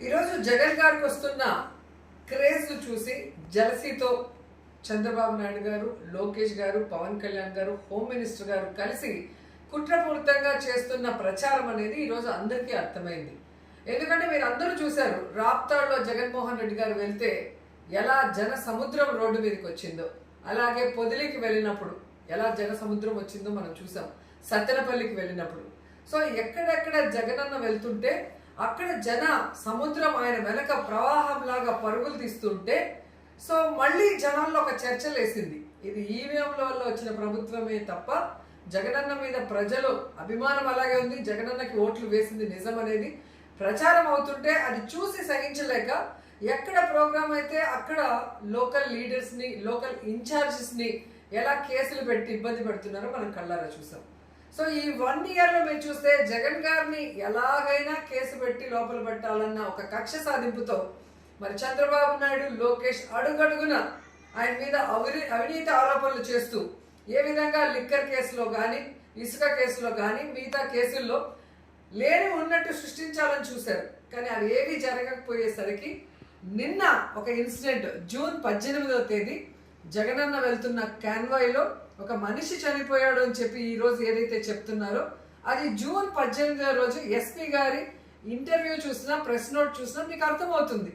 ఈరోజు జగన్ గారికి వస్తున్న క్రేజ్ చూసి జలసీతో చంద్రబాబు నాయుడు గారు, లోకేష్ గారు, పవన్ కళ్యాణ్ గారు, హోమ్ మినిస్టర్ గారు కలిసి కుట్రపూరితంగా చేస్తున్న ప్రచారం అనేది ఈరోజు అందరికీ అర్థమైంది. ఎందుకంటే మీరు అందరూ చూశారు, రాప్తాడులో జగన్మోహన్ రెడ్డి గారు వెళ్తే ఎలా జన సముద్రం రోడ్డు మీదకి వచ్చిందో, అలాగే పొదిలికి వెళ్ళినప్పుడు ఎలా జన సముద్రం వచ్చిందో మనం చూసాం, సత్తెనపల్లికి వెళ్ళినప్పుడు. సో ఎక్కడెక్కడ జగనన్న వెళ్తుంటే అక్కడ జన సముద్రం ఆయన వెనక ప్రవాహంలాగా పరుగులు తీస్తుంటే సో మళ్ళీ జనాల్లో ఒక చర్చ లేసింది. ఇది ఈవీఎంల వల్ల వచ్చిన ప్రభుత్వమే తప్ప జగనన్న మీద ప్రజలు అభిమానం అలాగే ఉంది, జగనన్నకి ఓట్లు వేసింది నిజం అనేది ప్రచారం అవుతుంటే అది చూసి సహించలేక ఎక్కడ ప్రోగ్రామ్ అయితే అక్కడ లోకల్ లీడర్స్ని, లోకల్ ఇన్ఛార్జెస్ని ఎలా కేసులు పెట్టి ఇబ్బంది పెడుతున్నారో మనం కళ్ళారా చూసాం. సో ఈ 1 ఇయర్లో మీరు చూస్తే జగన్ గారిని ఎలాగైనా కేసు పెట్టి లోపల పెట్టాలన్న ఒక కక్ష సాధింపుతో మరి చంద్రబాబు నాయుడు, లోకేష్ అడుగడుగున ఆయన మీద అవినీతి ఆరోపణలు చేస్తూ ఏ విధంగా లిక్కర్ కేసులో కానీ, ఇసుక కేసులో కానీ, మిగతా కేసుల్లో లేని ఉన్నట్టు సృష్టించాలని చూశారు. కానీ అవి ఏవి జరగకపోయేసరికి నిన్న ఒక ఇన్సిడెంట్, జూన్ 18వ తేదీ జగనన్న వెళ్తున్న కాన్వాయ్లో ఒక మనిషి చనిపోయాడు అని చెప్పి ఈ రోజు ఏదైతే చెప్తున్నారో అది జూన్ 18వ రోజు ఎస్పీ గారి ఇంటర్వ్యూ చూసినా, ప్రెస్ నోట్ చూసినా మీకు అర్థమవుతుంది.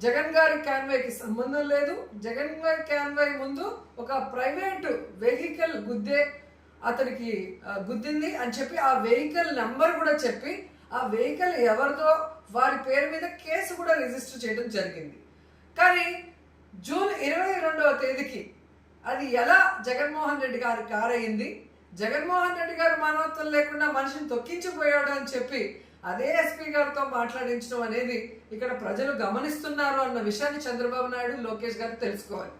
జగన్ గారి కాన్వాయ్కి సంబంధం లేదు. జగన్ గారి కాన్వాయ్ ముందు ఒక ప్రైవేట్ వెహికల్ అతనికి గుద్దింది అని చెప్పి ఆ వెహికల్ నెంబర్ కూడా చెప్పి ఆ వెహికల్ ఎవరిదో వారి పేరు మీద కేసు కూడా రిజిస్టర్ చేయడం జరిగింది. కానీ జూన్ 22వ తేదీకి అది ఎలా జగన్మోహన్ రెడ్డి గారి కారు అయింది, జగన్మోహన్ రెడ్డి గారు మానవత్వం లేకుండా మనిషిని తొక్కించిపోయాడు అని చెప్పి అదే ఎస్పీ గారితో మాట్లాడించడం అనేది ఇక్కడ ప్రజలు గమనిస్తున్నారు అన్న విషయాన్ని చంద్రబాబు నాయుడు, లోకేష్ గారు తెలుసుకోవాలి.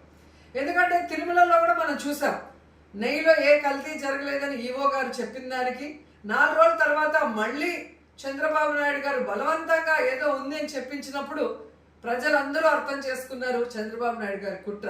ఎందుకంటే తిరుమలలో కూడా మనం చూసాం, నెయ్యిలో ఏ కల్తీ జరగలేదని ఈవో గారు చెప్పిన దానికి 4 రోజుల తర్వాత మళ్ళీ చంద్రబాబు నాయుడు గారు బలవంతంగా ఏదో ఉంది అని చెప్పించినప్పుడు ప్రజలందరూ అర్థం చేసుకున్నారు చంద్రబాబు నాయుడు గారి కుట్ర.